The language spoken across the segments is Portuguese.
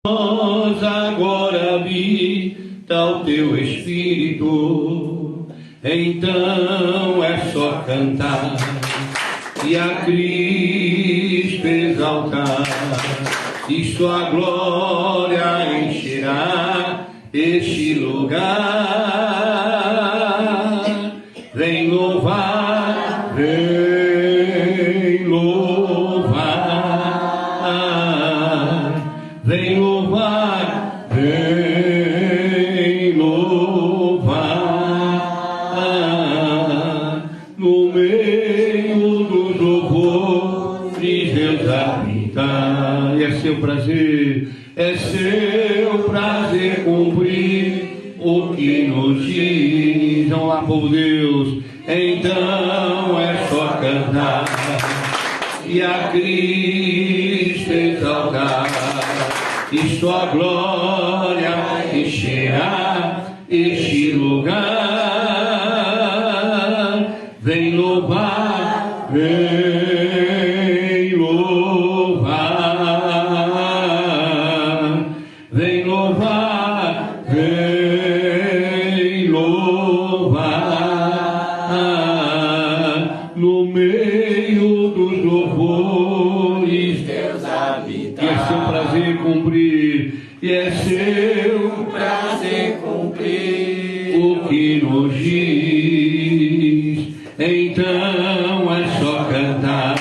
Nós agora habita o teu Espírito, então é só cantar e a Cristo exaltar, e sua glória encherá este lugar. Vem louvar, vem louvar, vem louvar, vem louvar. No meio dos louvores Deus habita. E é seu prazer cumprir o que nos diz. Vamos lá, povo de Deus. Então é só cantar e a Cristo exaltar, e sua glória encherá este lugar. Vem louvar, vem louvar, vem louvar, vem louvar. No meio dos louvores Deus habita. E é seu prazer cumprir, e é seu prazer cumprir o que nos diz. Então é só cantar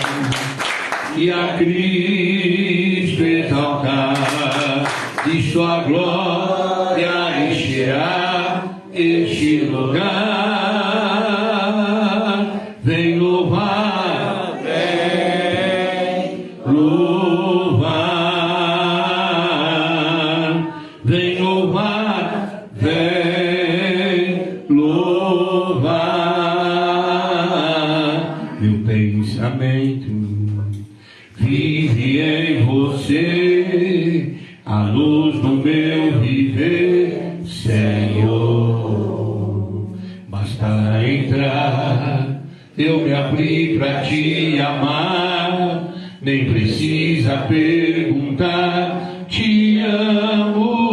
e a Cristo exaltar, e sua glória encherá este lugar. Vem louvar, vem louvar, vem louvar, vem louvar. Meu pensamento vive em você, a luz do meu viver, Senhor. Basta entrar, eu me abri pra te amar, nem precisa perguntar, te amo.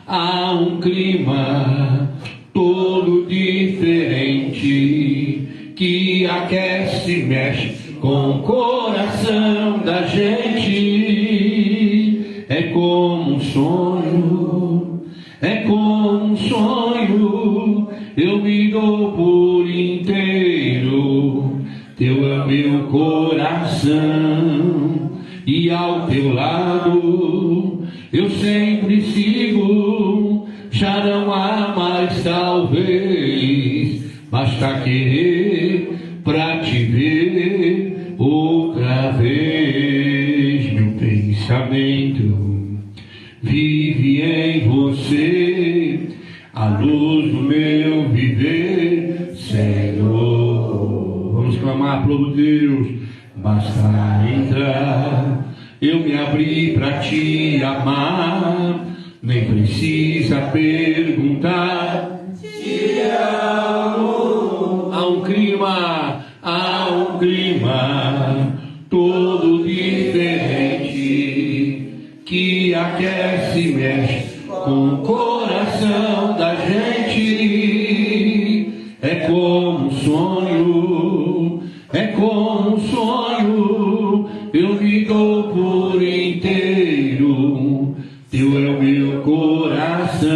Há um clima todo diferente que aquece e mexe com o coração da gente. É como um sonho, é como um sonho, eu me dou por inteiro. Teu é meu coração, e ao teu lado eu sempre sigo. Já não há mais talvez, basta querer pra te ver outra vez. Meu pensamento vive em você, a luz do meu viver, Senhor. Vamos clamar, povo de Deus. Basta entrar, eu me abri pra te amar, nem precisa perguntar, te amo. Há um clima todo diferente que aquece e mexe com o coração da gente. É como um sonho, é como um sonho, eu me dou por inteiro. Teu é o meu coração,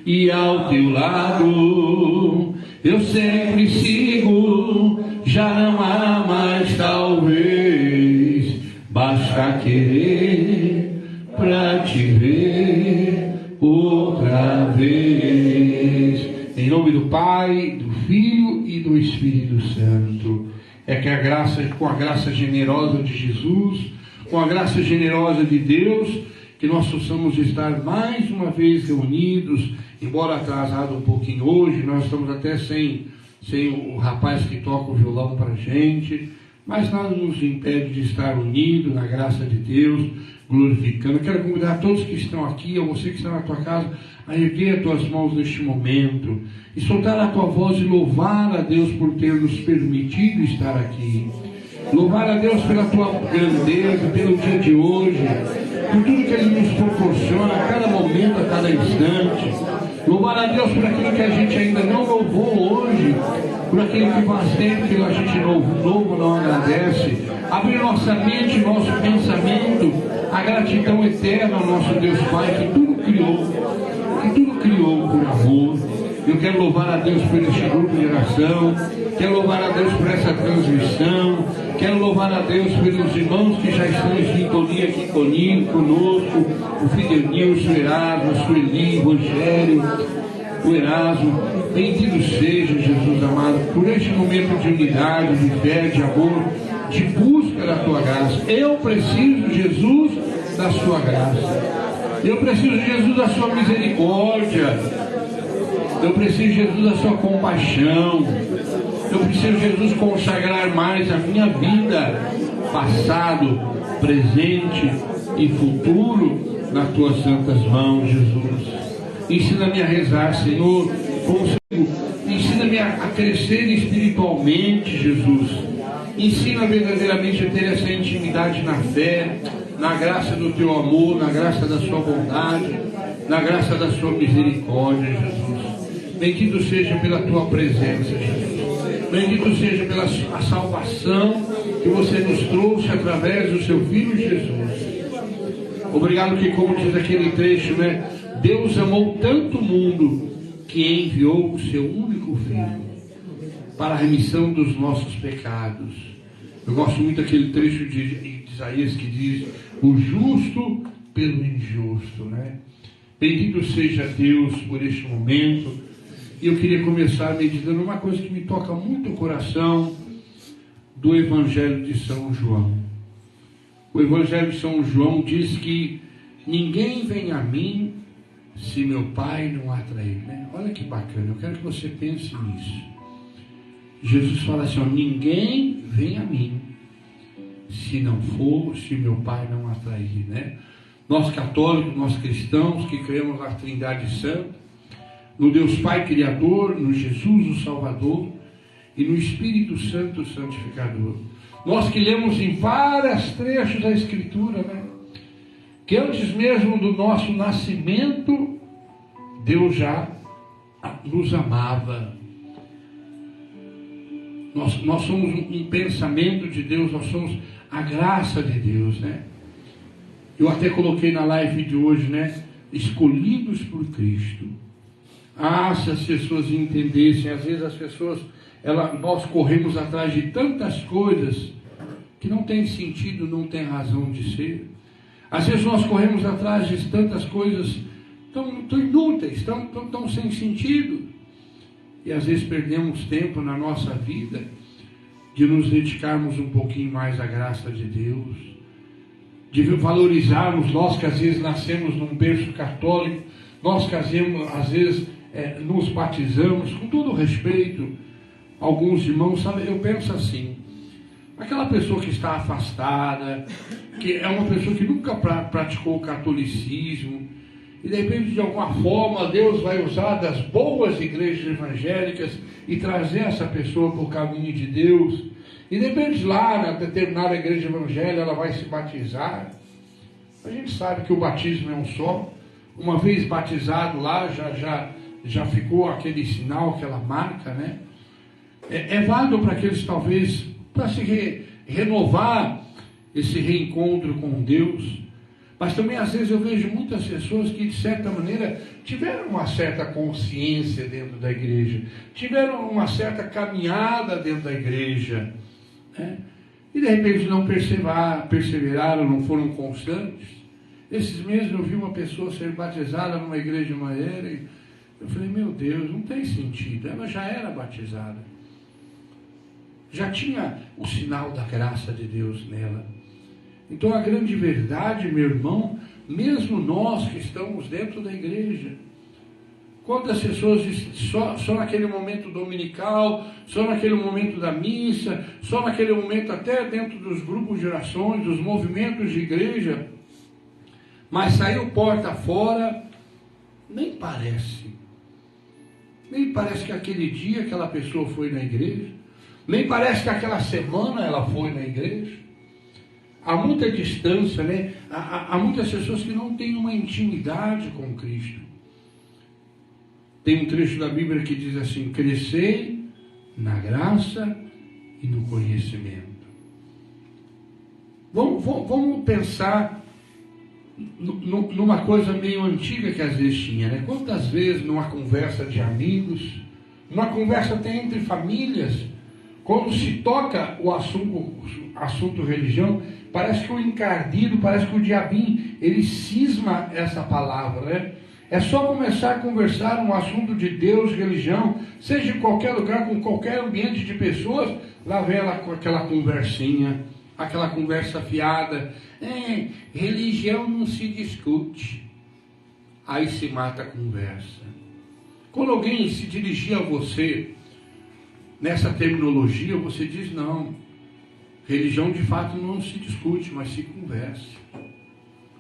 e ao teu lado eu sempre sigo. Já não há mais talvez, basta querer pra te ver outra vez. Em nome do Pai, do Filho e do Espírito Santo. É que com a graça generosa de Jesus, com a graça generosa de Deus, que nós possamos estar mais uma vez reunidos, embora atrasado um pouquinho hoje. Nós estamos até sem o rapaz que toca o violão para a gente, mas nada nos impede de estar unidos na graça de Deus, glorificando. Eu quero convidar todos que estão aqui, a você que está na tua casa, a erguer as tuas mãos neste momento e soltar a tua voz e louvar a Deus por ter nos permitido estar aqui. Louvar a Deus pela tua grandeza, pelo dia de hoje, por tudo que Ele nos proporciona a cada momento, a cada instante. Louvar a Deus por aquilo que a gente ainda não louvou hoje, por aquilo que faz tempo que a gente não agradece. Abrir nossa mente, nosso pensamento, a gratidão eterna ao nosso Deus Pai, que tudo criou por amor. Eu quero louvar a Deus por este grupo de oração, quero louvar a Deus por essa transmissão, quero louvar a Deus pelos irmãos que já estão em sintonia aqui conosco, o Fidenilson, o Erasmo, a Sueli, o Rogério, o Erasmo. Bendito seja, Jesus amado, por este momento de unidade, de fé, de amor, de busca da tua graça. Eu preciso, Jesus, da sua graça. Eu preciso, Jesus, da sua misericórdia. Eu preciso, Jesus, da sua compaixão. Eu preciso, Jesus, consagrar mais a minha vida, passado, presente e futuro, nas tuas santas mãos, Jesus. Ensina-me a rezar, Senhor, ensina-me a crescer espiritualmente, Jesus. Ensina verdadeiramente a ter essa intimidade na fé, na graça do teu amor, na graça da sua bondade, na graça da sua misericórdia, Jesus. Bendito seja pela tua presença, Jesus. Bendito seja pela a salvação que você nos trouxe através do seu Filho Jesus. Obrigado que, como diz aquele trecho, né? Deus amou tanto o mundo que enviou o seu único Filho para a remissão dos nossos pecados. Eu gosto muito daquele trecho de Isaías que diz: o justo pelo injusto, né? Bendito seja Deus por este momento. E eu queria começar meditando uma coisa que me toca muito o coração, do Evangelho de São João. O Evangelho de São João diz que ninguém vem a mim se meu Pai não atrair, né? Olha que bacana, eu quero que você pense nisso. Jesus fala assim, ó, ninguém vem a mim se meu Pai não atrair, né? Nós católicos, nós cristãos que cremos na Trindade Santa, no Deus Pai Criador, no Jesus o Salvador e no Espírito Santo Santificador. Nós que lemos em vários trechos da Escritura, né? Que antes mesmo do nosso nascimento, Deus já nos amava. Nós somos um pensamento de Deus, nós somos a graça de Deus, né? Eu até coloquei na live de hoje, né? Escolhidos por Cristo. Ah, se as pessoas entendessem, às vezes as pessoas, nós corremos atrás de tantas coisas que não tem sentido, não tem razão de ser. Às vezes nós corremos atrás de tantas coisas tão inúteis, tão sem sentido. E às vezes perdemos tempo na nossa vida de nos dedicarmos um pouquinho mais à graça de Deus, de valorizarmos, nós que às vezes nascemos num berço católico, nós que às vezes nos batizamos, com todo respeito, alguns irmãos, sabe, eu penso assim, aquela pessoa que está afastada, que é uma pessoa que nunca praticou o catolicismo, e de repente, de alguma forma, Deus vai usar das boas igrejas evangélicas e trazer essa pessoa para o caminho de Deus. E de repente, lá na determinada igreja evangélica, ela vai se batizar. A gente sabe que o batismo é um só. Uma vez batizado lá, já ficou aquele sinal, aquela marca, né? É válido para aqueles, talvez, para se renovar esse reencontro com Deus. Mas também, às vezes, eu vejo muitas pessoas que, de certa maneira, tiveram uma certa consciência dentro da igreja, tiveram uma certa caminhada dentro da igreja, né? E, de repente, não perseveraram, não foram constantes. Esses meses eu vi uma pessoa ser batizada numa igreja maneira e eu falei, meu Deus, não tem sentido. Ela já era batizada. Já tinha o sinal da graça de Deus nela. Então a grande verdade, meu irmão, mesmo nós que estamos dentro da igreja, quantas pessoas só naquele momento dominical, só naquele momento da missa, só naquele momento até dentro dos grupos de orações, dos movimentos de igreja, mas saiu porta fora, nem parece que aquele dia aquela pessoa foi na igreja, Nem parece que aquela semana ela foi na igreja. Há muita distância, né? Há muitas pessoas que não têm uma intimidade com Cristo. Tem um trecho da Bíblia que diz assim: crescei na graça e no conhecimento. Vamos pensar numa coisa meio antiga que às vezes tinha, né? Quantas vezes numa conversa de amigos, numa conversa até entre famílias, quando se toca o assunto religião, parece que o encardido, parece que o diabinho, ele cisma essa palavra, né? É só começar a conversar um assunto de Deus, religião, seja em qualquer lugar, com qualquer ambiente de pessoas, lá vem ela com aquela conversinha, aquela conversa fiada. Religião não se discute. Aí se mata a conversa. Quando alguém se dirigir a você nessa terminologia, você diz: não, religião de fato não se discute, mas se conversa.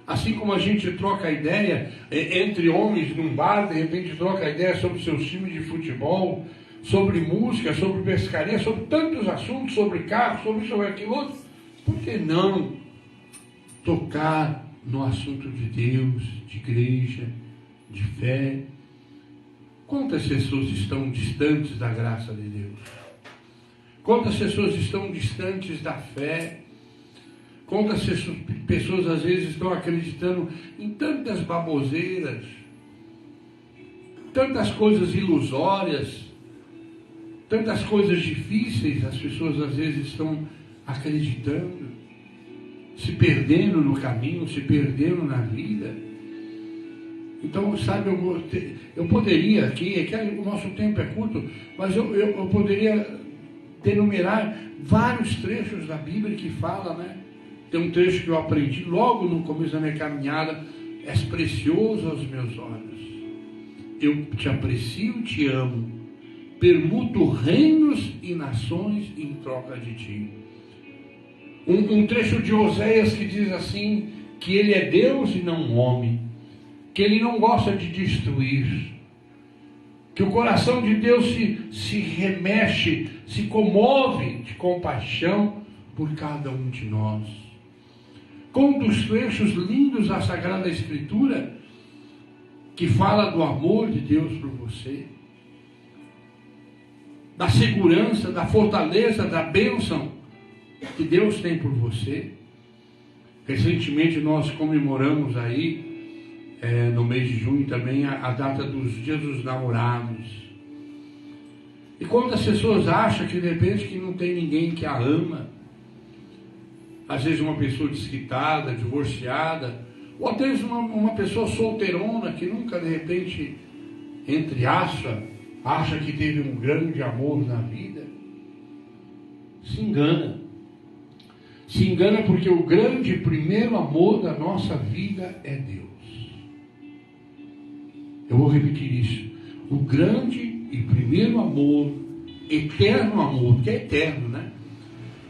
Assim como a gente troca ideia entre homens num bar, de repente troca ideia sobre seus times de futebol, sobre música, sobre pescaria, sobre tantos assuntos, sobre carro, sobre aquilo outro. Por que não tocar no assunto de Deus, de igreja, de fé? Quantas pessoas estão distantes da graça de Deus? Quantas pessoas estão distantes da fé? Quantas pessoas às vezes estão acreditando em tantas baboseiras, tantas coisas ilusórias, tantas coisas difíceis, as pessoas às vezes estão acreditando, se perdendo no caminho, se perdendo na vida. Então, sabe, eu poderia aqui, é que o nosso tempo é curto, mas eu poderia denumerar vários trechos da Bíblia que fala, né? Tem um trecho que eu aprendi logo no começo da minha caminhada: és precioso aos meus olhos, eu te aprecio, te amo, permuto reinos e nações em troca de ti. Um trecho de Oséias que diz assim, que ele é Deus e não homem, que ele não gosta de destruir, que o coração de Deus se remexe, se comove de compaixão por cada um de nós. Com um dos trechos lindos da Sagrada Escritura, que fala do amor de Deus por você, da segurança, da fortaleza, da bênção que Deus tem por você. Recentemente nós comemoramos aí, no mês de junho também, a data dos Dias dos Namorados. E quantas pessoas acham que de repente que não tem ninguém que a ama? Às vezes uma pessoa desquitada, divorciada, ou até uma pessoa solteirona que nunca de repente, entre aspas, acha que teve um grande amor na vida. Se engana. Se engana, porque o grande primeiro amor da nossa vida é Deus. Eu vou repetir isso. O grande e primeiro amor, eterno amor, que é eterno, né?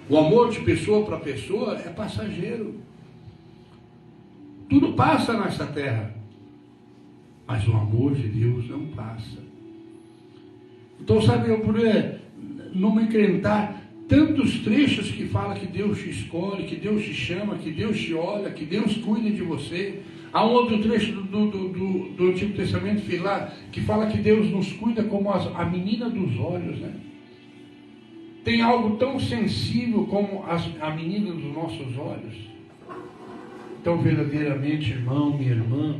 O amor de pessoa para pessoa é passageiro. Tudo passa nessa terra, mas o amor de Deus não passa. Então, sabe, eu poderia não me encrentar tantos trechos que fala que Deus te escolhe, que Deus te chama, que Deus te olha, que Deus cuida de você. Há um outro trecho do Antigo Testamento que fala que Deus nos cuida como a menina dos olhos, né? Tem algo tão sensível como a menina dos nossos olhos. Então, verdadeiramente, irmão, minha irmã,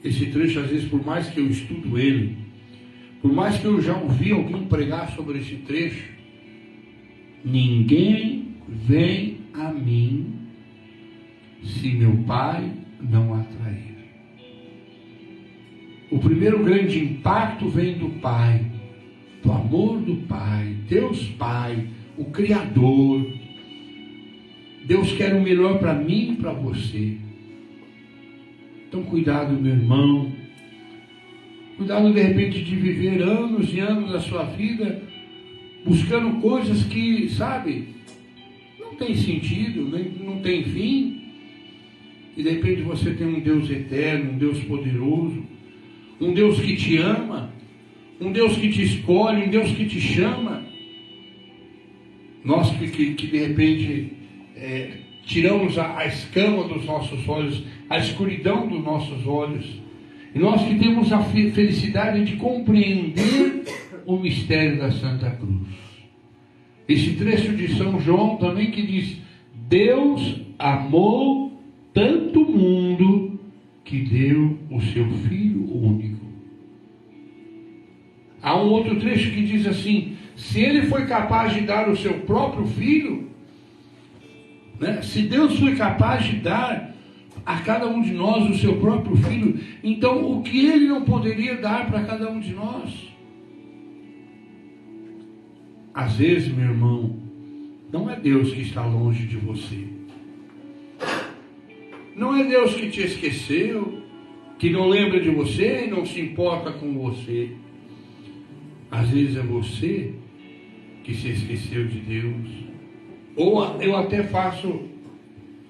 esse trecho, às vezes, por mais que eu estudo ele, por mais que eu já ouvi alguém pregar sobre esse trecho, ninguém vem a mim se meu Pai não atrair. O primeiro grande impacto vem do Pai, do amor do Pai, Deus Pai, o Criador. Deus quer o melhor para mim e para você. Então, cuidado, meu irmão. Cuidado, de repente, de viver anos e anos da sua vida buscando coisas que, sabe, não tem sentido, não tem fim. E de repente você tem um Deus eterno, um Deus poderoso, um Deus que te ama, um Deus que te escolhe, um Deus que te chama. Nós que de repente tiramos a escama dos nossos olhos, a escuridão dos nossos olhos, e nós que temos a felicidade de compreender o mistério da Santa Cruz. Esse trecho de São João também que diz: Deus amou tanto o mundo que deu o seu Filho único. Há um outro trecho que diz assim: se ele foi capaz de dar o seu próprio Filho, né? Se Deus foi capaz de dar a cada um de nós o seu próprio Filho, então o que ele não poderia dar para cada um de nós? Às vezes, meu irmão, não é Deus que está longe de você. Não é Deus que te esqueceu, que não lembra de você e não se importa com você. Às vezes é você que se esqueceu de Deus. Ou eu até faço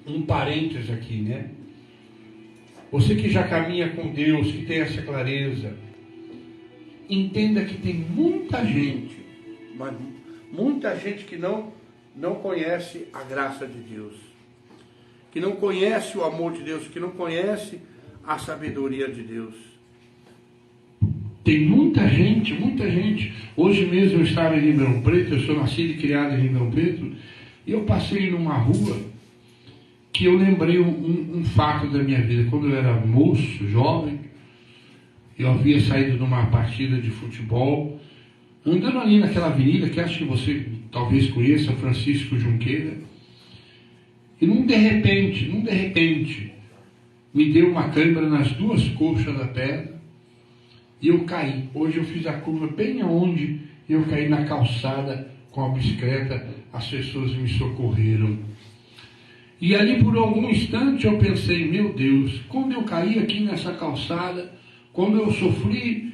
um parênteses aqui, né? Você que já caminha com Deus, que tem essa clareza, entenda que tem muita gente, mas muita gente que não conhece a graça de Deus, que não conhece o amor de Deus, que não conhece a sabedoria de Deus. Tem muita gente. Hoje mesmo eu estava em Ribeirão Preto, eu sou nascido e criado em Ribeirão Preto, e eu passei numa rua que eu lembrei um fato da minha vida. Quando eu era moço, jovem, eu havia saído de uma partida de futebol, andando ali naquela avenida, que acho que você talvez conheça, Francisco Junqueira, e num de repente, me deu uma câimbra nas duas coxas da perna, e eu caí. Hoje eu fiz a curva bem aonde eu caí na calçada com a bicicleta, as pessoas me socorreram. E ali por algum instante eu pensei: meu Deus, quando eu caí aqui nessa calçada, quando eu sofri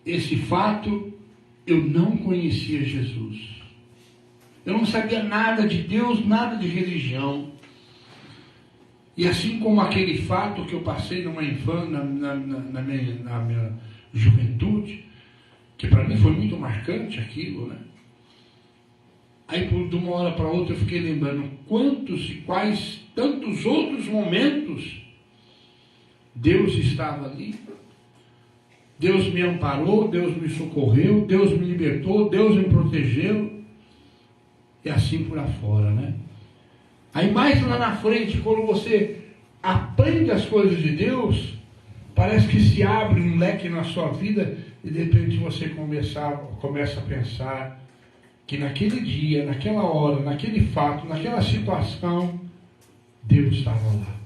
esse fato, eu não conhecia Jesus. Eu não sabia nada de Deus, nada de religião. E assim como aquele fato que eu passei numa infância, na minha juventude, que para mim foi muito marcante aquilo, né? Aí de uma hora para outra eu fiquei lembrando quantos e quais tantos outros momentos Deus estava ali. Deus me amparou, Deus me socorreu, Deus me libertou, Deus me protegeu, e assim por afora, né? Aí mais lá na frente, quando você aprende as coisas de Deus, parece que se abre um leque na sua vida, e de repente você começa a pensar que naquele dia, naquela hora, naquele fato, naquela situação, Deus estava lá.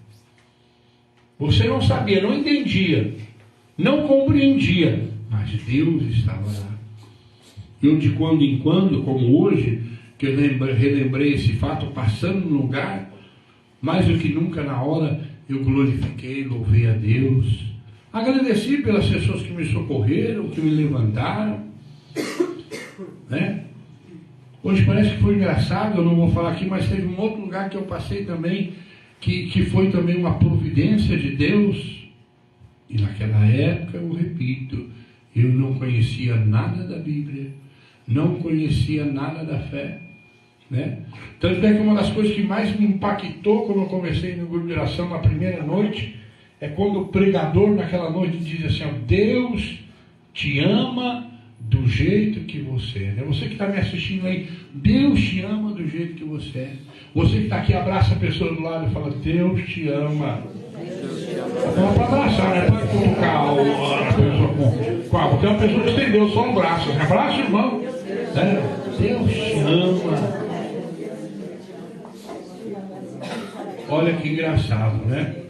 Você não sabia, não entendia, não compreendia, mas Deus estava lá. Eu de quando em quando, como hoje, que eu relembrei esse fato, passando no lugar, mais do que nunca na hora, eu glorifiquei, louvei a Deus, agradeci pelas pessoas que me socorreram, que me levantaram, né? Hoje parece que foi engraçado, eu não vou falar aqui, mas teve um outro lugar que eu passei também, que foi também uma providência de Deus. E naquela época, eu repito, eu não conhecia nada da Bíblia, não conhecia nada da fé, né? Tanto é que uma das coisas que mais me impactou quando eu comecei no grupo de oração na primeira noite, é quando o pregador naquela noite diz assim: ó, Deus te ama do jeito que você é. Você que está me assistindo aí, Deus te ama do jeito que você é. Você que está aqui, abraça a pessoa do lado e fala: Deus te ama. Não é para abraçar, não é para colocar a pessoa com a. Porque uma pessoa que estendeu só um braço. Abraça o irmão. Deus te ama. Olha que engraçado, né?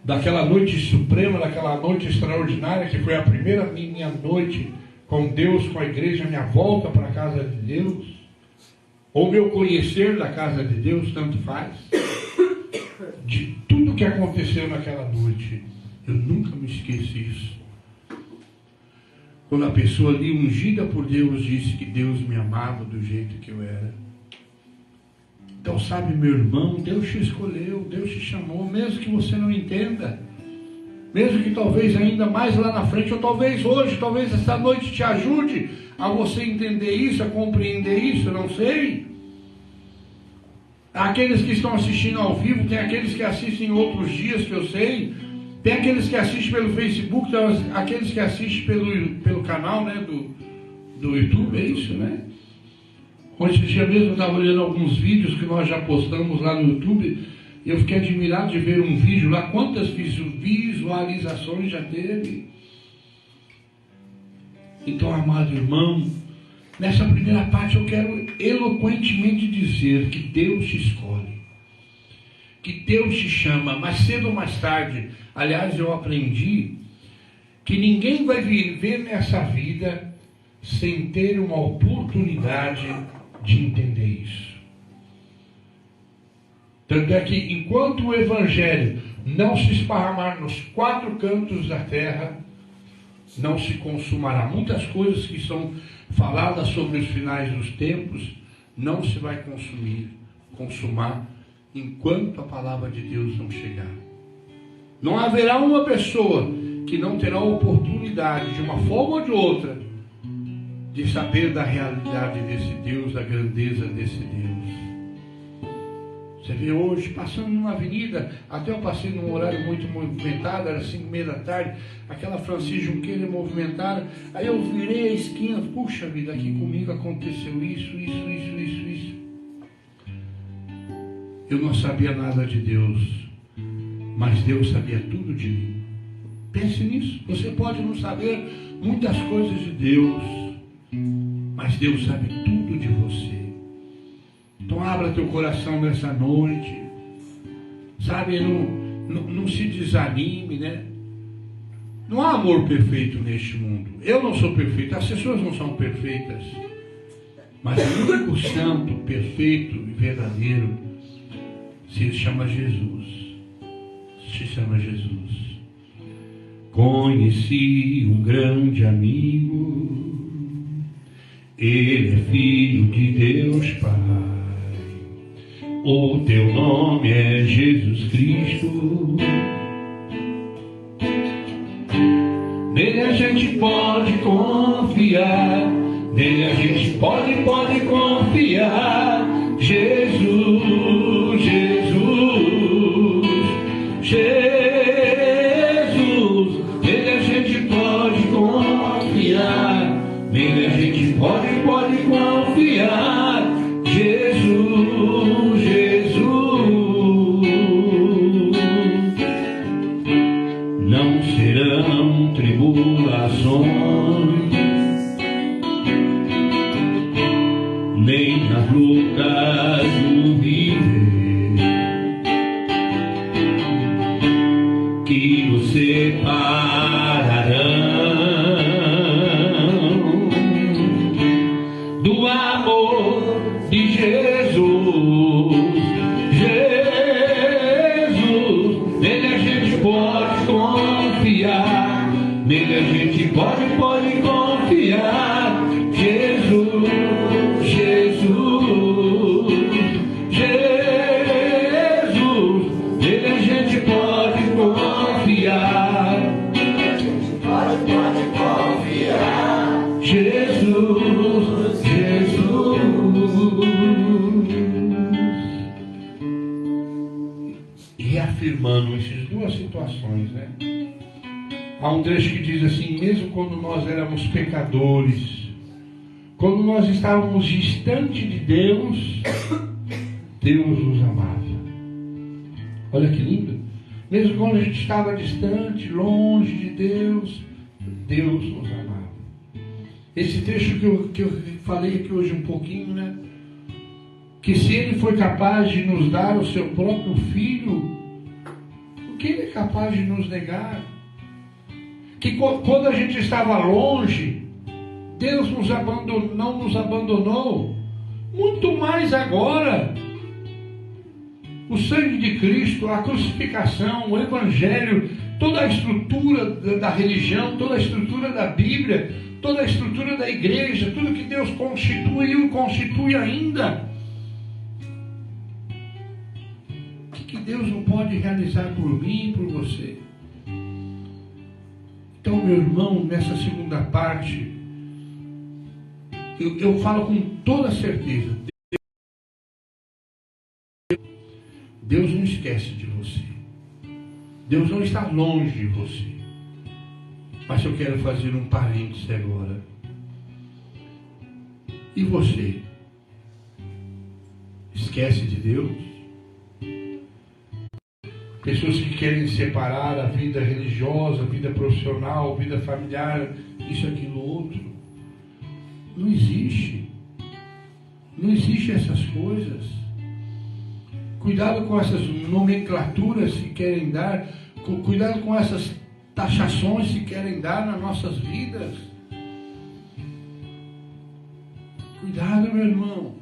Daquela noite suprema, daquela noite extraordinária, que foi a primeira minha noite com Deus, com a igreja, minha volta para a casa de Deus, ou meu conhecer da casa de Deus, tanto faz, de tudo que aconteceu naquela noite, eu nunca me esqueço disso. Quando a pessoa ali, ungida por Deus, disse que Deus me amava do jeito que eu era. Então, sabe, meu irmão, Deus te escolheu, Deus te chamou, mesmo que você não entenda, mesmo que talvez ainda mais lá na frente, ou talvez hoje, talvez essa noite te ajude a você entender isso, a compreender isso, eu não sei. Aqueles que estão assistindo ao vivo, tem aqueles que assistem outros dias, que eu sei, tem aqueles que assistem pelo Facebook, tem aqueles que assistem pelo canal, né, do YouTube, é isso, né? Hoje dia mesmo eu estava olhando alguns vídeos que nós já postamos lá no YouTube, e eu fiquei admirado de ver um vídeo lá, quantas visualizações já teve. Então, amado irmão, nessa primeira parte eu quero eloquentemente dizer que Deus te escolhe, que Deus te chama, mais cedo ou mais tarde. Aliás, eu aprendi que ninguém vai viver nessa vida sem ter uma oportunidade de entender isso. Tanto é que enquanto o Evangelho não se esparramar nos quatro cantos da terra, não se consumará. Muitas coisas que são faladas sobre os finais dos tempos não se vai consumar enquanto a palavra de Deus não chegar. Não haverá uma pessoa que não terá oportunidade, de uma forma ou de outra, de saber da realidade desse Deus, da grandeza desse Deus. Você vê hoje, passando numa avenida, até eu passei num horário muito movimentado, era 5:30 da tarde, aquela Francis Junqueira movimentada, aí eu virei a esquina, puxa vida, aqui comigo aconteceu isso. Eu não sabia nada de Deus, mas Deus sabia tudo de mim. Pense nisso. Você pode não saber muitas coisas de Deus, mas Deus sabe tudo de você. Então abra teu coração nessa noite, sabe, não se desanime, né? Não há amor perfeito neste mundo. Eu não sou perfeito, as pessoas não são perfeitas, mas o único santo, perfeito e verdadeiro se chama Jesus. Se chama Jesus. Conheci um grande amigo, ele é filho de Deus Pai. O teu nome é Jesus Cristo. Nele a gente pode confiar. Nele a gente pode confiar. Jesus, Jesus, Jesus. Nele a gente pode confiar. Nele a gente pode confiar. Jesus, Jesus. Não serão tribulações, nem nas lutas do viver, que nos separarão do amor de Jesus. Jesus, nele a gente pode confiar, nele a gente pode confiar. Jesus, Jesus, Jesus, nele a gente pode confiar. Pode confiar. Jesus, Jesus. Reafirmando essas duas situações, né? Há um trecho que diz assim: mesmo quando nós éramos pecadores, quando nós estávamos distante de Deus, Deus nos amava. Olha que lindo. Mesmo quando a gente estava distante, longe de Deus, Deus nos amava. Esse trecho que eu falei aqui hoje um pouquinho, né? Que se Ele foi capaz de nos dar o seu próprio Filho, o que Ele é capaz de nos negar? Que quando a gente estava longe, Deus não nos abandonou, muito mais agora. O sangue de Cristo, a crucificação, o Evangelho, toda a estrutura da religião, toda a estrutura da Bíblia, toda a estrutura da igreja, tudo que Deus constituiu e constitui ainda. O que Deus não pode realizar por mim e por você? Então, meu irmão, nessa segunda parte, eu falo com toda certeza, Deus não esquece de você. Deus não está longe de você. Mas eu quero fazer um parêntese agora. E você? Esquece de Deus? Pessoas que querem separar a vida religiosa, a vida profissional, a vida familiar, isso, aquilo, outro. Não existe. Não existe essas coisas. Cuidado com essas nomenclaturas que querem dar, cuidado com essas taxações que querem dar nas nossas vidas. Cuidado, meu irmão.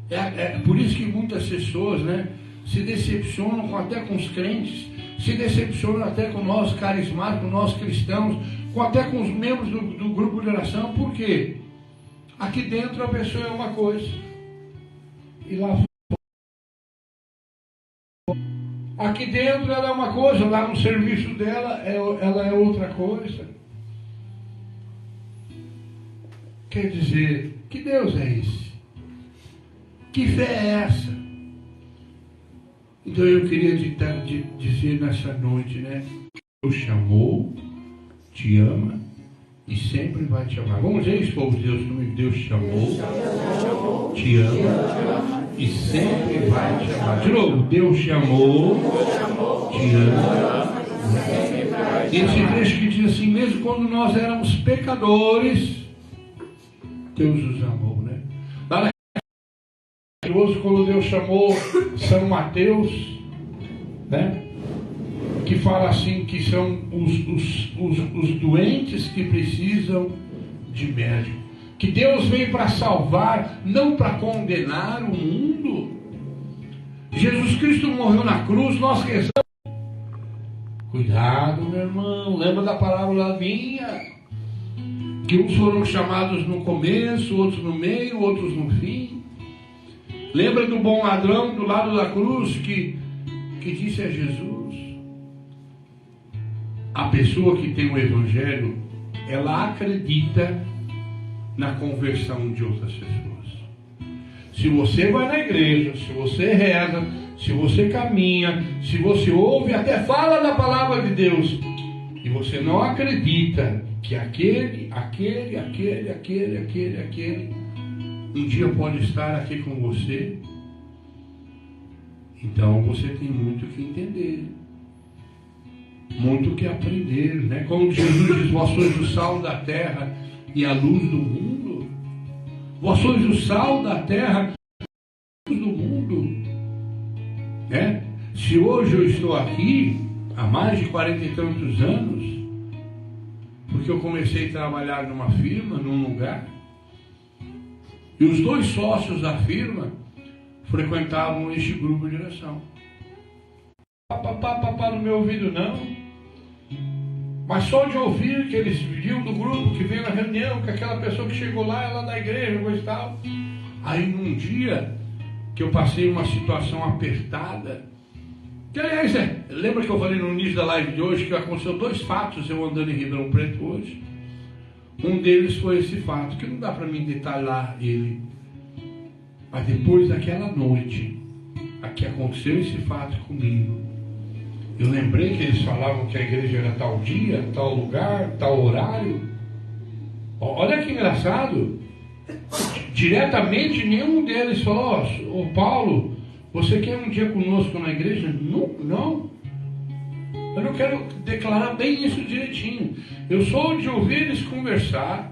É por isso que muitas pessoas, né, se decepcionam até com os crentes, se decepcionam até com nós carismáticos, nós cristãos, até com os membros do grupo de oração. Por quê? Aqui dentro a pessoa é uma coisa, e lá fora, aqui dentro ela é uma coisa, lá no serviço dela ela é outra coisa. Quer dizer, que Deus é esse? Que fé é essa? Então eu queria dizer nessa noite, né? Deus chamou, te ama e sempre vai te amar. Vamos dizer isso, povo de Deus, comigo. Deus chamou, te ama e sempre vai te amar. De novo, Deus chamou, te ama. E esse trecho que diz assim, mesmo quando nós éramos pecadores, Deus os amou, né? Lá quando Deus chamou São Mateus, né? Que fala assim, que são os doentes que precisam de médico. Que Deus veio para salvar, não para condenar o mundo. Jesus Cristo morreu na cruz, nós rezamos. Cuidado, meu irmão, lembra da parábola minha? Que uns foram chamados no começo, outros no meio, outros no fim. Lembra do bom ladrão do lado da cruz que disse a Jesus? A pessoa que tem o Evangelho, ela acredita na conversão de outras pessoas. Se você vai na igreja, se você reza, se você caminha, se você ouve, até fala da palavra de Deus, e você não acredita que aquele um dia pode estar aqui com você, então você tem muito que entender, muito que aprender, né? Como Jesus diz, vós sois o sal da terra e a luz do mundo. Vós sois o sal da terra e a luz do mundo, né? Se hoje eu estou aqui há mais de 40 e tantos anos, porque eu comecei a trabalhar numa firma, num lugar, e os dois sócios da firma frequentavam este grupo de oração. Papá no meu ouvido não, mas só de ouvir que eles viam do grupo, que veio na reunião, que aquela pessoa que chegou lá é lá da igreja, coisa e tal. Aí num dia que eu passei uma situação apertada, que aliás, lembra que eu falei no início da live de hoje que aconteceu dois fatos eu andando em Ribeirão Preto hoje? Um deles foi esse fato, que não dá para mim detalhar ele, mas depois daquela noite aqui aconteceu esse fato comigo, eu lembrei que eles falavam que a igreja era tal dia, tal lugar, tal horário. Olha que engraçado, diretamente nenhum deles falou: ô Paulo, você quer um dia conosco na igreja? Não. Eu não quero declarar bem isso direitinho. Eu sou de ouvir eles conversar.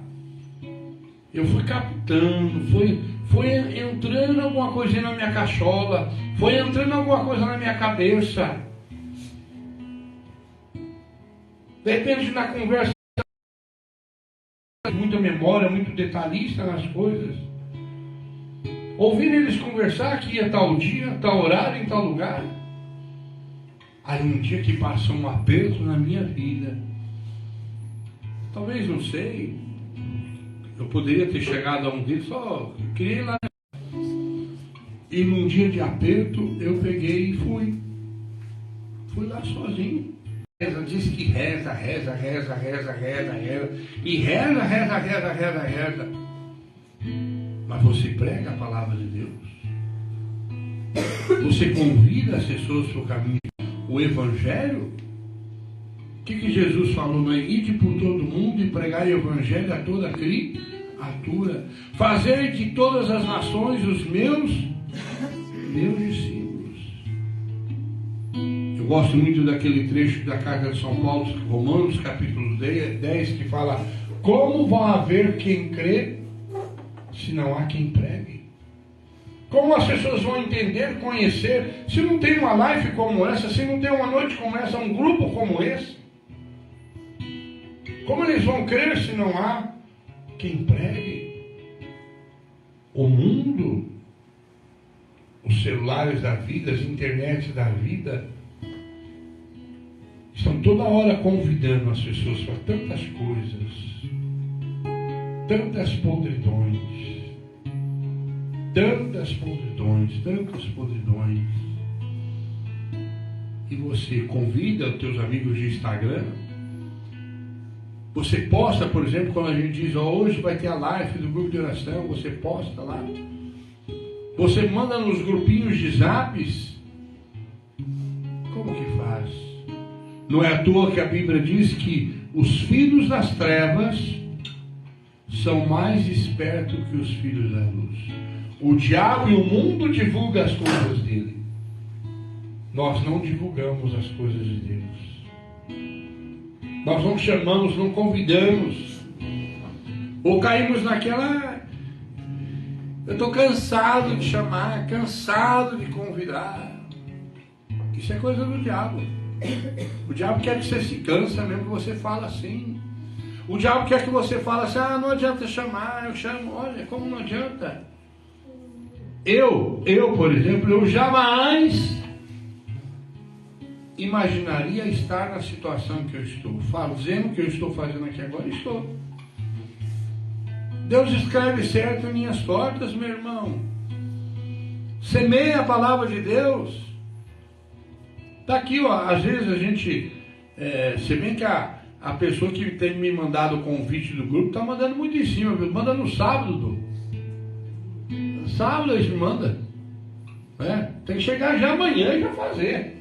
Eu fui captando, foi entrando alguma coisinha na minha cachola, foi entrando alguma coisa na minha cabeça. De repente na conversa, muita memória, muito detalhista nas coisas. Ouvir eles conversar que ia tal dia, tal horário, em tal lugar. Aí um dia que passou um aperto na minha vida, talvez, não sei, eu poderia ter chegado a um deles, só queria ir lá. E num dia de aperto eu peguei e fui lá sozinho. Ela disse que reza, reza, reza, reza, reza, reza. E reza, reza, reza, reza, reza. Mas você prega a palavra de Deus. Você convida as pessoas para o caminho. O Evangelho. O que Jesus falou? Não é? Ide por todo mundo e pregar o Evangelho a toda criatura. Fazer de todas as nações os meus discípulos. Eu gosto muito daquele trecho da carta de São Paulo, Romanos, capítulo 10, que fala: como vai haver quem crê se não há quem pregue? Como as pessoas vão entender, conhecer, se não tem uma live como essa, se não tem uma noite como essa, um grupo como esse? Como eles vão crer se não há quem pregue? O mundo, os celulares da vida, as internets da vida, estão toda hora convidando as pessoas para tantas coisas, tantas podridões, tantas podridões, tantas podridões. E você convida os teus amigos de Instagram. Você posta, por exemplo, quando a gente diz: hoje vai ter a live do grupo de oração, você posta lá. Você manda nos grupinhos de zaps. Como que faz? Não é à toa que a Bíblia diz que os filhos das trevas são mais espertos que os filhos da luz. O diabo e o mundo divulgam as coisas dele. Nós não divulgamos as coisas de Deus. Nós não chamamos, não convidamos. Ou caímos naquela: eu estou cansado de chamar, cansado de convidar. Isso é coisa do diabo. O diabo quer que você se cansa mesmo que você fala assim. O diabo quer que você fale assim: não adianta chamar, eu chamo. Olha, como não adianta? Eu, por exemplo, eu jamais imaginaria estar na situação que eu estou, fazendo o que eu estou fazendo aqui agora. Estou. Deus escreve certo em linhas tortas, meu irmão. Semeia a palavra de Deus. Está aqui, ó. Às vezes a gente, se bem que a pessoa que tem me mandado o convite do grupo está mandando muito em cima, viu? Manda no sábado. Sábado eles me mandam. Tem que chegar já amanhã e já fazer.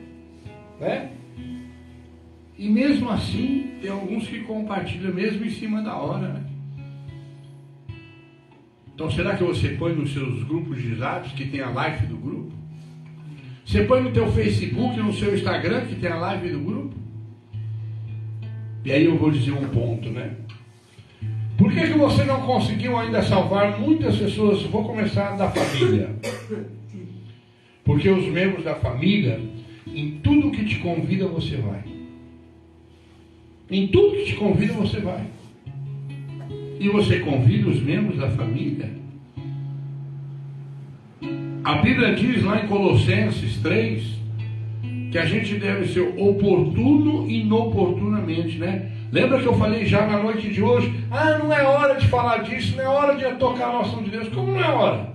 E mesmo assim, tem alguns que compartilham mesmo em cima da hora. Então, será que você põe nos seus grupos de zaps que tem a live do grupo? Você põe no teu Facebook, no seu Instagram que tem a live do grupo? E aí eu vou dizer um ponto, Por que você não conseguiu ainda salvar muitas pessoas? Vou começar da família. Porque os membros da família, em tudo que te convida, você vai. Em tudo que te convida, você vai. E você convida os membros da família. A Bíblia diz lá em Colossenses 3 que a gente deve ser oportuno e inoportunamente, Lembra que eu falei já na noite de hoje? Não é hora de falar disso, não é hora de tocar a noção de Deus. Como não é hora?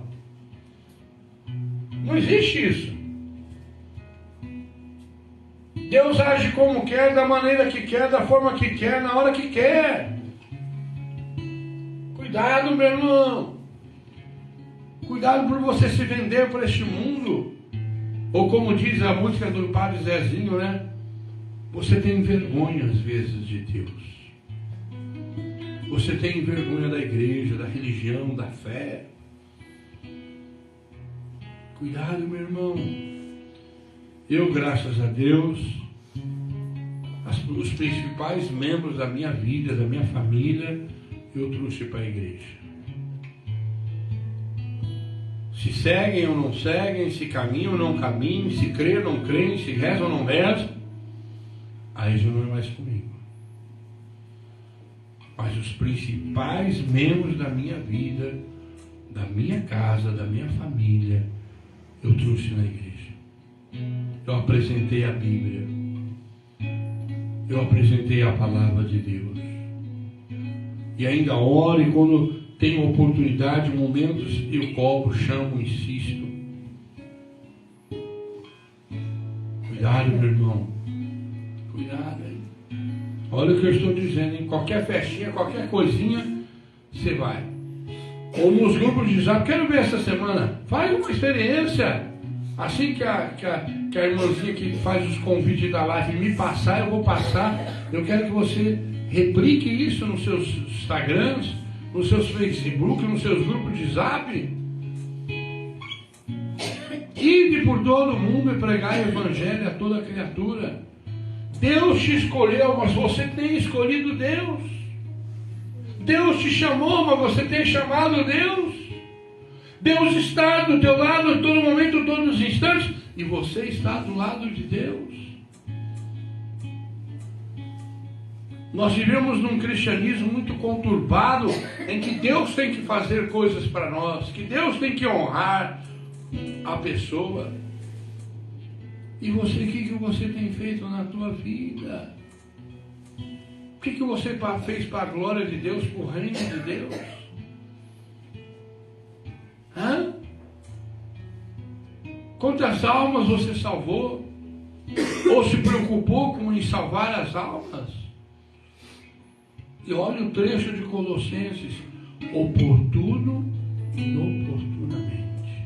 Não existe isso. Deus age como quer, da maneira que quer, da forma que quer, na hora que quer. Cuidado, meu irmão. Cuidado por você se vender para este mundo. Ou como diz a música do Padre Zezinho, Você tem vergonha às vezes de Deus. Você tem vergonha da igreja, da religião, da fé. Cuidado, meu irmão. Eu, graças a Deus, os principais membros da minha vida, da minha família, eu trouxe para a igreja. Se seguem ou não seguem, se caminham ou não caminham, se creem ou não creem, se rezam ou não rezam, aí já não é mais comigo. Mas os principais membros da minha vida, da minha casa, da minha família, eu trouxe na igreja. Eu apresentei a Bíblia. Eu apresentei a palavra de Deus. E ainda oro, e quando tenho oportunidade, momentos, eu cobro, chamo, insisto. Cuidado, meu irmão. Cuidado aí. Olha o que eu estou dizendo, em qualquer festinha, qualquer coisinha, você vai. Ou nos grupos de zap, quero ver essa semana. Faz uma experiência. Assim que a irmãzinha que faz os convites da live me passar, eu vou passar. Eu quero que você replique isso nos seus Instagrams, nos seus Facebook, nos seus grupos de zap. Ide por todo mundo e pregai o evangelho a toda criatura. Deus te escolheu, mas você tem escolhido Deus. Deus te chamou, mas você tem chamado Deus. Deus está do teu lado a todo momento, todos os instantes, e você está do lado de Deus. Nós vivemos num cristianismo muito conturbado, em que Deus tem que fazer coisas para nós, que Deus tem que honrar a pessoa. E você, o que você tem feito na tua vida? O que você fez para a glória de Deus, para o reino de Deus? Hã? Quantas almas você salvou? Ou se preocupou em salvar as almas? E olha o trecho de Colossenses: oportuno e oportunamente.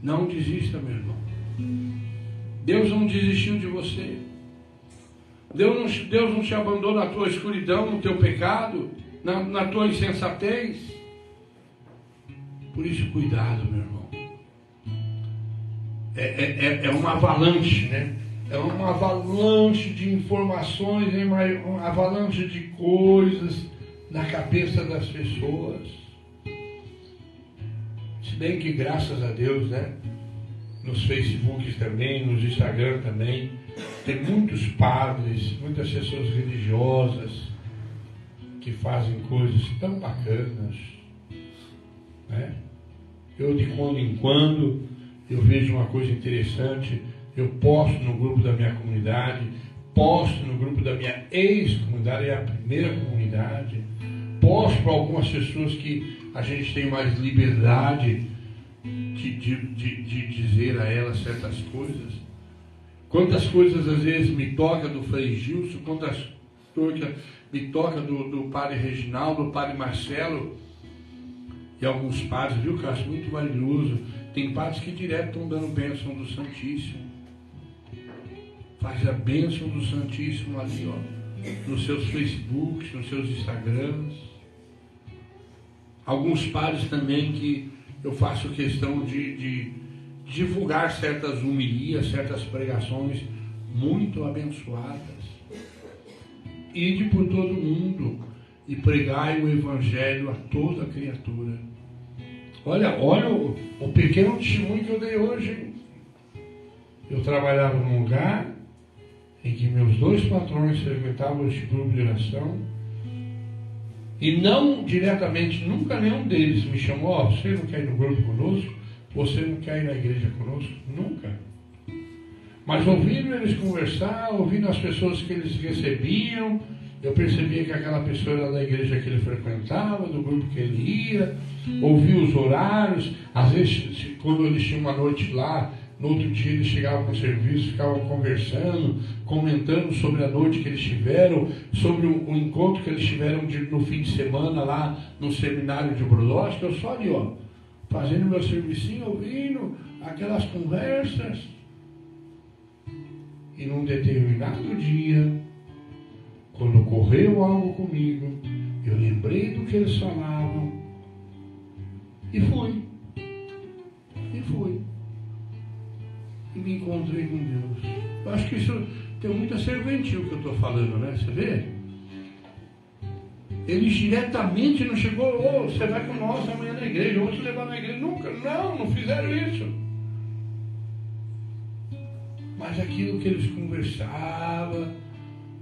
Não desista, meu irmão. Deus não desistiu de você. Deus não te abandona na tua escuridão, no teu pecado, na tua insensatez. Por isso, cuidado, meu irmão. É uma avalanche, né? É uma avalanche de informações, uma avalanche de coisas na cabeça das pessoas. Se bem que, graças a Deus, né? Nos Facebooks também, nos Instagram também, tem muitos padres, muitas pessoas religiosas que fazem coisas tão bacanas, né? Eu, de quando em quando, eu vejo uma coisa interessante, eu posto no grupo da minha comunidade, posto no grupo da minha ex-comunidade, é a primeira comunidade, posto para algumas pessoas que a gente tem mais liberdade de dizer a elas certas coisas. Quantas coisas às vezes me toca do Frei Gilson, quantas coisas me toca do Padre Reginaldo, do Padre Marcelo, e alguns padres, viu, que eu acho muito valioso. Tem padres que direto estão dando bênção do Santíssimo. Faz a bênção do Santíssimo ali, ó, nos seus Facebooks, nos seus Instagrams. Alguns padres também que eu faço questão de divulgar certas homilias, certas pregações muito abençoadas. Ide por todo mundo e pregai o evangelho a toda criatura. Olha o pequeno testemunho que eu dei hoje, hein? Eu trabalhava num lugar em que meus dois patrões frequentavam este grupo de oração, e não diretamente, nunca nenhum deles me chamou: ó, você não quer ir no grupo conosco? Você não quer ir na igreja conosco? Nunca. Mas ouvindo eles conversar, ouvindo as pessoas que eles recebiam, eu percebia que aquela pessoa era da igreja que ele frequentava, do grupo que ele ia, ouvia os horários. Às vezes, quando eles tinham uma noite lá, no outro dia eles chegavam para o serviço, ficavam conversando, comentando sobre a noite que eles tiveram, sobre o encontro que eles tiveram no fim de semana lá no seminário de Brodowski. Eu só ali, ó, fazendo meu servicinho, ouvindo aquelas conversas. E num determinado dia, quando ocorreu algo comigo, eu lembrei do que eles falavam e fui. E me encontrei com Deus. Eu acho que isso tem muita serventia o que eu estou falando, né? Você vê? Eles diretamente não chegou: oh, você vai com nós amanhã na igreja, eu vou te levar na igreja. Nunca, não fizeram isso. Mas aquilo que eles conversavam,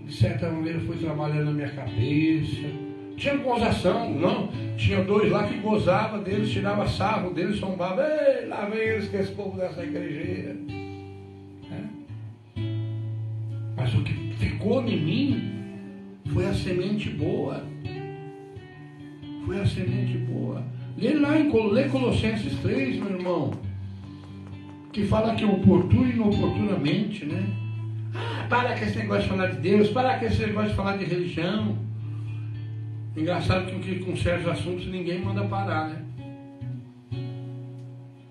de certa maneira, foi trabalhando na minha cabeça. Tinha gozação, não? Tinha dois lá que gozavam deles, tirava sarro deles, zombava: ei, lá vem eles, que esse povo dessa igrejeira. Mas o que ficou em mim foi a semente boa. Foi a semente boa. Lê Colossenses 3, meu irmão, que fala que oportuno e inoportunamente, né? Para com esse negócio de falar de Deus, para com esse negócio de falar de religião. Engraçado que com certos assuntos ninguém manda parar, né?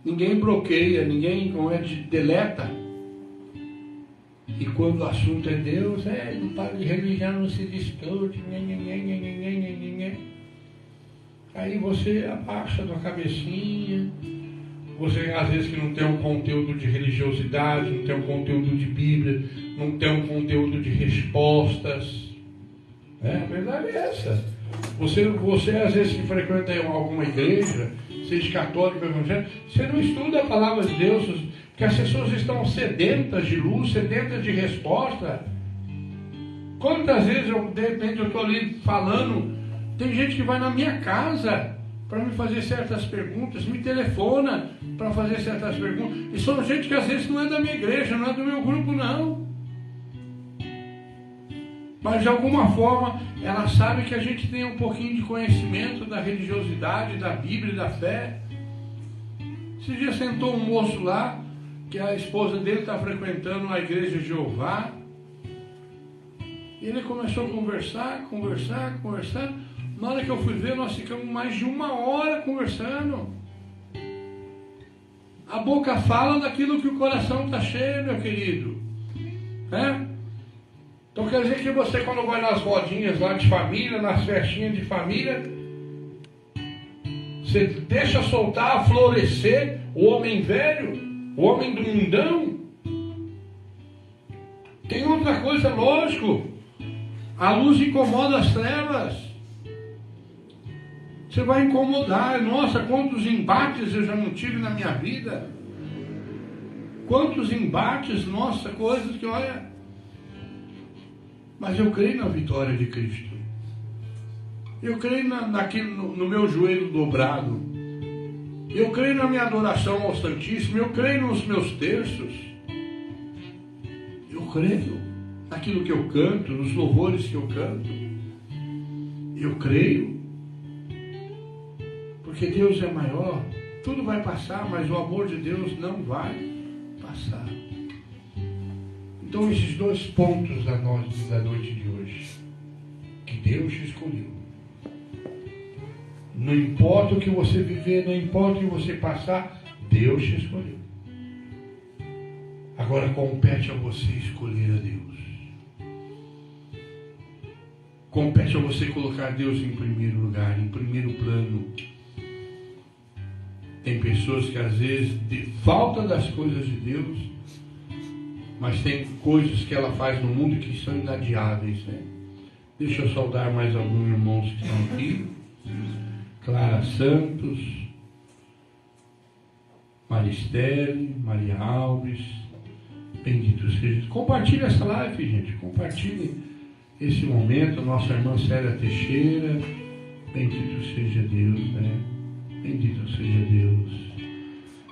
Ninguém bloqueia, ninguém deleta. E quando o assunto é Deus, não para de religião, não se discute. Aí você abaixa a tua cabecinha. Você às vezes que não tem um conteúdo de religiosidade, não tem um conteúdo de Bíblia, não tem um conteúdo de respostas. A verdade é essa. Você às vezes que frequenta alguma igreja, seja católico ou evangélico, você não estuda a palavra de Deus, porque as pessoas estão sedentas de luz, sedentas de resposta. Quantas vezes de repente eu estou ali falando, tem gente que vai na minha casa para me fazer certas perguntas, me telefona para fazer certas perguntas, e são gente que às vezes não é da minha igreja, não é do meu grupo, não. Mas de alguma forma ela sabe que a gente tem um pouquinho de conhecimento da religiosidade, da Bíblia e da fé. Esse dia sentou um moço lá, que a esposa dele está frequentando a igreja de Jeová, e ele começou a conversar. Na hora que eu fui ver, nós ficamos mais de 1 hora conversando. A boca fala daquilo que o coração está cheio, meu querido. Então quer dizer que você, quando vai nas rodinhas lá de família, nas festinhas de família, você deixa soltar, florescer o homem velho, o homem do mundão. Tem outra coisa, lógico. A luz incomoda as trevas. Você vai incomodar. Nossa, quantos embates eu já não tive na minha vida. Quantos embates, nossa, coisas que olha. Mas eu creio na vitória de Cristo. Eu creio no meu joelho dobrado. Eu creio na minha adoração ao Santíssimo. Eu creio nos meus terços. Eu creio naquilo que eu canto, nos louvores que eu canto. Eu creio. Porque Deus é maior. Tudo vai passar, mas o amor de Deus não vai passar. Então esses 2 pontos da noite de hoje, que Deus te escolheu. Não importa o que você viver, não importa o que você passar, Deus te escolheu. Agora compete a você escolher a Deus. Compete a você colocar Deus em primeiro lugar, em primeiro plano. Tem pessoas que às vezes, de falta das coisas de Deus, mas tem coisas que ela faz no mundo que são inadiáveis, né? Deixa eu saudar mais alguns irmãos que estão aqui. Clara Santos, Maristele, Maria Alves, bendito seja. Compartilhe essa live, gente. Compartilhe esse momento. Nossa irmã Célia Teixeira, bendito seja Deus, né? Bendito seja Deus.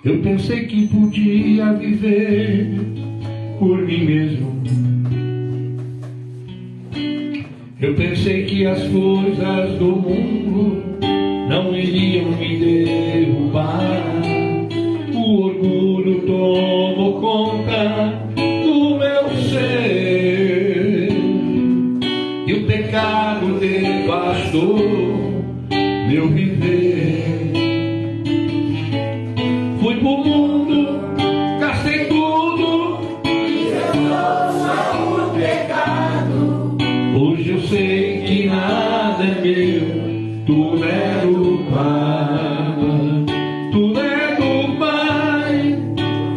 Eu pensei que podia viver por mim mesmo. Eu pensei que as coisas do mundo não iriam me derrubar. O orgulho tomou conta do meu ser e o pecado devastou meu viver. Fui pro mundo, gastei tudo e eu só o pecado. Hoje eu sei que nada é meu, tudo é do Pai, tudo é do Pai.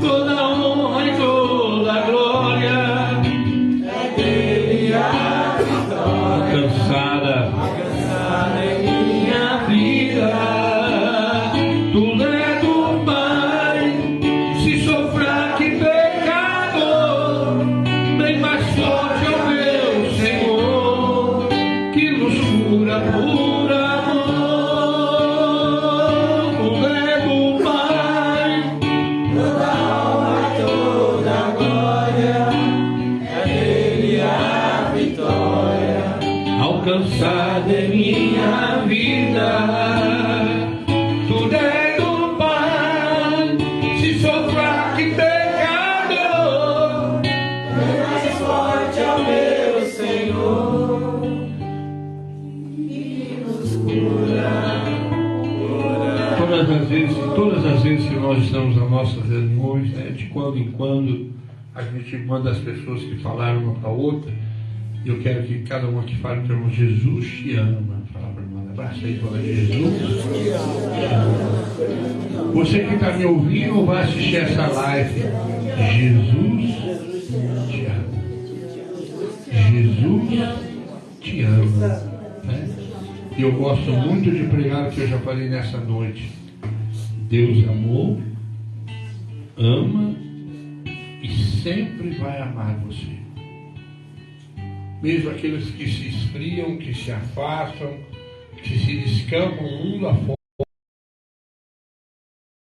Toda honra e toda glória é dele a vitória. Cansada em minha vida, tudo é do Pai. Se sofrer que pecado, bem mais forte é o meu Senhor, que nos cura por amor. Tudo é do Pai. Toda honra e toda glória é dele a vitória. Alcançada em minha vida, tudo é do Pai. Se sofrer que pecado, bem mais forte nós estamos nas nossas reuniões, né? De quando em quando a gente manda as pessoas que falaram uma para a outra. E eu quero que cada um aqui fale para o irmão: Jesus te ama. Fala para o irmão, abraça aí e fala: Jesus te ama. Você que está me ouvindo ou vai assistir essa live, Jesus te ama. Jesus te ama. Né? E eu gosto muito de pregar o que eu já falei nessa noite. Deus amou, ama e sempre vai amar você. Mesmo aqueles que se esfriam, que se afastam, que se descampam um mundo afora,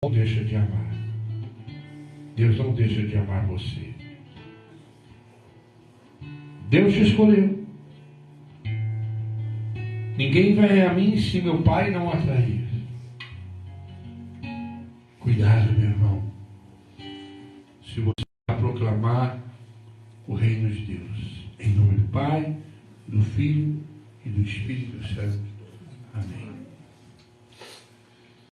não deixa de amar. Deus não deixa de amar você. Deus te escolheu. Ninguém vai a mim se meu Pai não atrair. Cuidado, meu irmão. Se você vai proclamar o reino de Deus, em nome do Pai, do Filho e do Espírito Santo.